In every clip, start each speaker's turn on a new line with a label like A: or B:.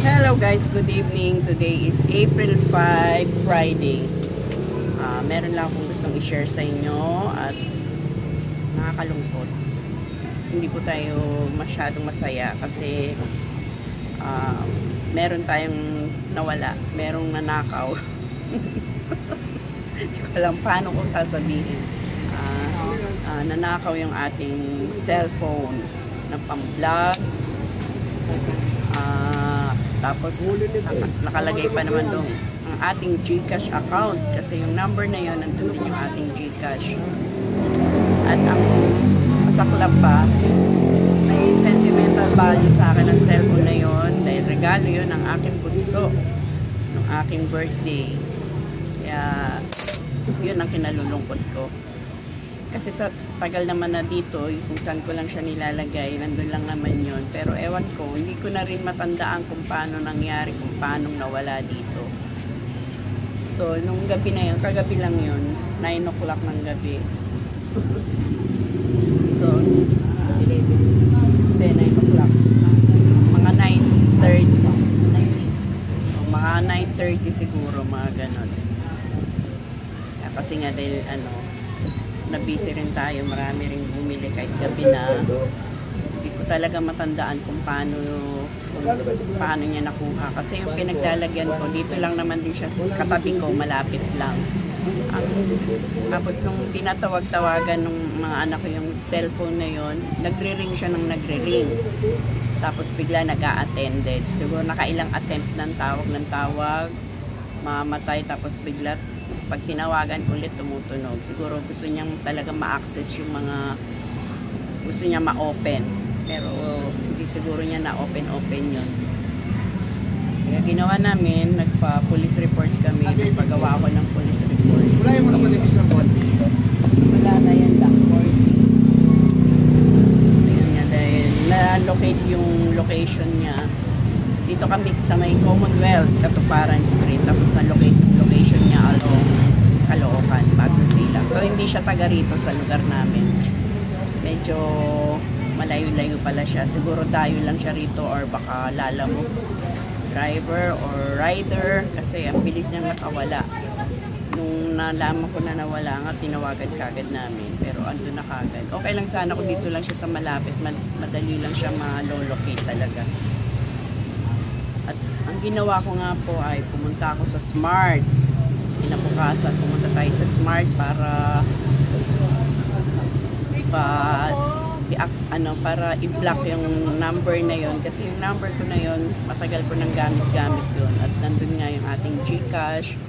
A: Hello guys, good evening. Today is April 5, Friday. Meron lang akong gustong i-share sa inyo at nakakalungkot. Hindi po tayo masyadong masaya kasi meron tayong nawala, merong nanakaw. Hindi ko alam paano ko sasabihin. Nanakaw yung ating cellphone na pang-vlog. Tapos nakalagay pa naman doon ang ating GCash account kasi yung number na yon nandun din yung ating GCash. At ang masaklap pa, may sentimental value sa akin ang cellphone na yon dahil regalo yon ng aking bunso ng aking birthday. Kaya yun ang kinalulungkot ko. Kasi sa tagal naman na dito, kung saan ko lang siya nilalagay, nandun lang naman yun. Pero ewan ko, hindi ko na rin matandaan kung paano nangyari, kung paano nawala dito. So, nung gabi na yun, kagabi lang yun, 9 o'clock ng gabi. So, 9 o'clock. Mga 9:30. Mga 9:30 siguro, mga ganon. Kasi nga dahil na-busy rin tayo, marami rin bumili kahit gabi na. Hindi ko talaga matandaan kung paano niya nakuha. Kasi yung pinaglalagyan ko, dito lang naman din siya, katabi ko, malapit lang. Tapos nung tinatawag-tawagan ng mga anak ko yung cellphone na yon, nagre-ring siya ng nagre-ring. Tapos bigla nag-a-attended. Siguro nakailang attempt ng tawag, mamatay, tapos bigla pag tinawagan ulit tumutunog. Siguro gusto niyang talaga ma-access yung mga gusto niya ma-open, pero hindi siguro niya na-open yun. Kaya ginawa namin, nagpa-police report kami, nagpagawa ako ng police report.
B: Wala yung mga manipis ng konti.
A: Wala na yan lang, 40. Ayun nga, dahil na-locate yung location niya. Dito kami sa may Commonwealth, Katuparan Street, tapos na-locate yung location niya along Caloocan, Bagong Silang. So hindi siya taga rito sa lugar namin. Medyo malayo-layo pala siya. Siguro dayo lang siya rito or baka lalamog driver or rider kasi ang bilis niyang nakawala. Nung nalaman ko na nawala nga, tinawagan kagad namin. Pero ando na kagad. Okay lang sana kung dito lang siya sa malapit. Madali lang siya ma-locate talaga. At ang ginawa ko nga po ay pumunta ako sa Smart. Kinabukasan, pumunta tayo sa Smart para i-block yung number na yon. Kasi yung number ko na yon, matagal ko nang gamit yun. At nandun nga yung ating GCash.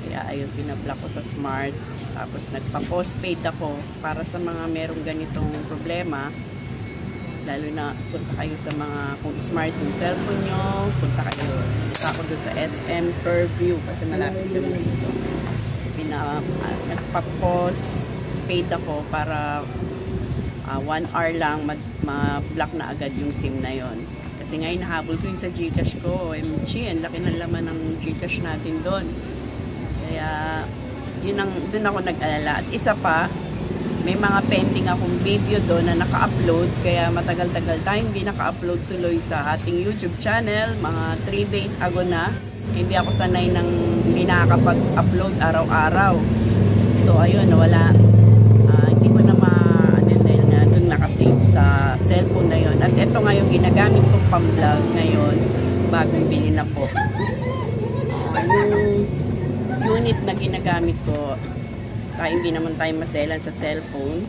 A: Kaya ayun, pinablock ko sa Smart. Tapos nagpa-postpaid ako para sa mga merong ganitong problema. Lalo na punta kayo sa mga, kung smart yung cellphone nyo, punta kayo. Punta ako doon sa SM Purview kasi malapit yung dito. Nagpa-post paid ako para 1 hour lang ma-block na agad yung SIM na yon. Kasi ngayon nahabol ko yung sa GCash ko. OMG, ang laki ng laman ng GCash natin doon. Kaya doon ako nag-alala. At isa pa, may mga pending akong video doon na naka-upload, kaya matagal-tagal tayo hindi naka-upload tuloy sa ating YouTube channel. Mga 3 days ago na, hindi ako sanay nang hindi nakakapag-upload araw-araw. So ayun, nawala. Hindi ko na dahil nga doon nakasave sa cellphone na yon. At ito nga yung ginagamit kong pang-vlog ngayon, bagong bili na po. Yung unit na ginagamit ko, hindi naman tayo maselan sa cellphone.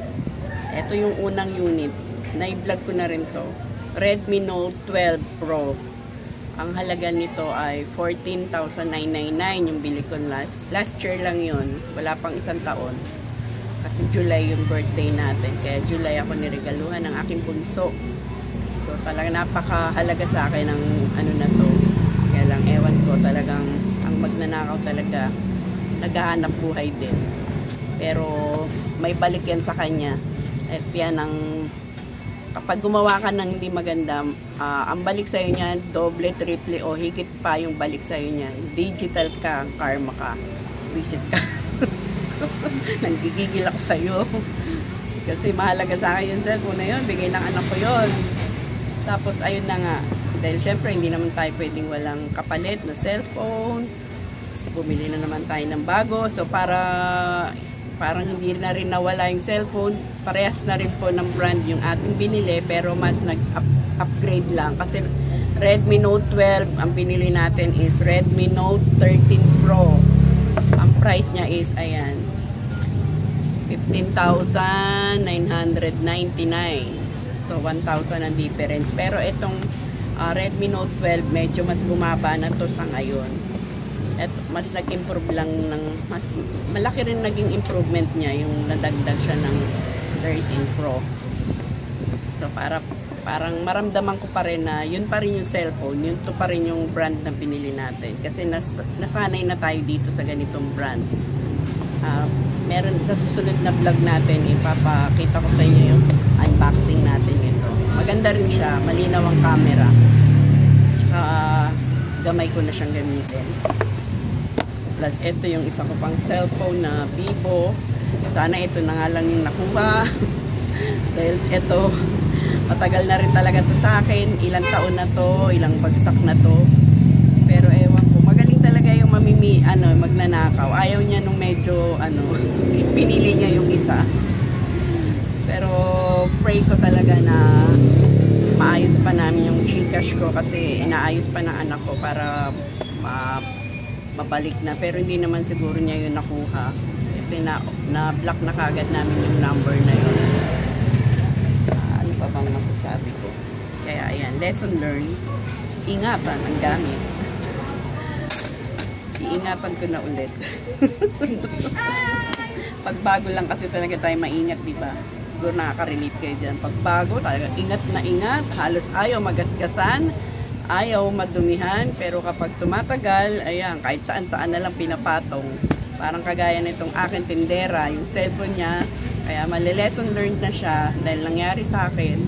A: Ito yung unang unit. Na-vlog ko na rin to. Redmi Note 12 Pro. Ang halaga nito ay 14,999 yung bili ko last year lang yun. Wala pang isang taon. Kasi July yung birthday natin. Kaya July ako niregaluhan ng aking bunso. So talaga napakahalaga sa akin ng na to. Kaya lang ewan ko talagang ang magnanakaw talaga naghahanap buhay din. Pero may balik yan sa kanya. At yan kapag gumawa ka ng hindi maganda, ang balik sa'yo niya, doble, triple o higit pa yung balik sa'yo niya. Digital ka, karma ka. Visit ka. Nanggigigil ako sa'yo. Kasi mahalaga sa akin yung cellphone na yun. Bigay ng anak ko yun. Tapos ayun na nga. Dahil syempre, hindi naman tayo pwedeng walang kapalit na cellphone. Bumili na naman tayo ng bago. So, parang hindi na rin nawala yung cellphone. Parehas na rin po ng brand yung ating binili, pero mas nag-upgrade lang. Kasi Redmi Note 12, ang binili natin is Redmi Note 13 Pro. Ang price niya is, ayan, 15,999. So, 1,000 ang difference. Pero itong Redmi Note 12, medyo mas bumaba na to sa ngayon. At mas nag-improve lang malaki rin naging improvement niya yung nadagdag siya ng 13 Pro. So, parang maramdaman ko pa rin na yun pa rin yung cellphone, yun to pa rin yung brand na pinili natin. Kasi nasanay na tayo dito sa ganitong brand. Meron sa susunod na vlog natin, ipapakita ko sa inyo yung unboxing natin ito. Maganda rin siya, malinaw ang camera. Tsaka gamay ko na siyang gamitin. Plus ito yung isa ko pang cellphone na Vivo. Sana ito na nga lang yung nakuha. Dahil ito, matagal na rin talaga to sa akin. Ilang taon na to, ilang bagsak na to. Pero ewan ko, magaling talaga yung magnanakaw. Ayaw niya nung medyo, pinili niya yung isa. Pero pray ko talaga na maayos pa namin yung Gcash ko kasi inaayos pa ng anak ko para mabalik na. Pero hindi naman siguro niya yun nakuha. Kasi na-block na kagad namin yung number na yun. Ano pa bang masasabi ko? Kaya ayan, lesson learned. Ingatan ang gamit. Iingatan ko na ulit. Pagbago lang kasi talaga tayo maingat, di ba? Siguro nakaka-relate kayo dyan. Pagbago, talaga ingat na ingat. Halos ayaw magasgasan. Ayaw madumihan, pero kapag tumatagal, ayan, kahit saan-saan na lang pinapatong. Parang kagaya nitong akin tindera, yung cellphone niya, kaya mali-lesson learned na siya dahil nangyari sa akin.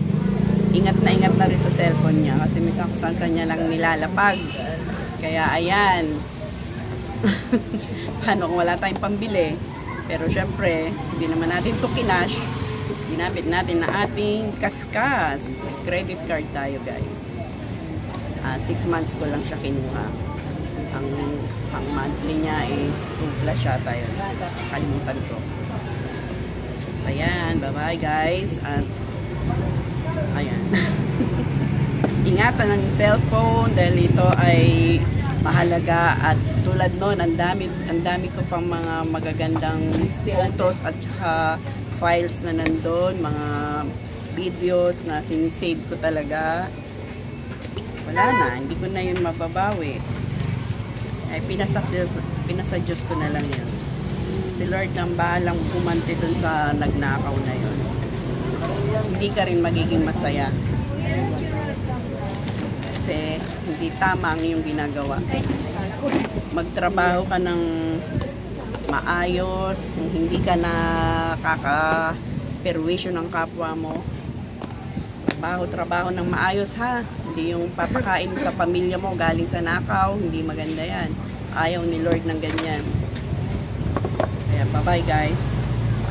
A: Ingat na rin sa cellphone niya kasi minsan kung saan niya lang nilalapag. Kaya ayan, paano kung wala tayong pambili? Pero syempre, hindi naman natin to kinash. Ginamit natin na ating kaskas. Credit card tayo, guys. 6 months ko lang siya kinuha. Ang monthly niya is 2 plus yata yun. Kalimutan ko. Basta yan. Bye-bye guys. At ayan. Ingatan ng cellphone dahil ito ay mahalaga. At tulad nun, ang dami ko pang mga magagandang photos at saka files na nandun. Mga videos na sinisave ko talaga. Wala na, hindi ko na yun mababawi. Ay, pinasadyos ko na lang yun. Si Lord nang bahalang pumanti dun sa nagnakaw na yun. Hindi ka rin magiging masaya. Kasi hindi tama ang iyong ginagawa. Magtrabaho ka ng maayos, hindi ka na kaka-perwisyon ng kapwa mo. Trabaho ng maayos ha. Hindi yung papakain mo sa pamilya mo galing sa nakaw. Hindi maganda yan. Ayaw ni Lord ng ganyan. Kaya bye-bye guys.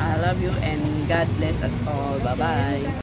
A: I love you and God bless us all. Bye-bye.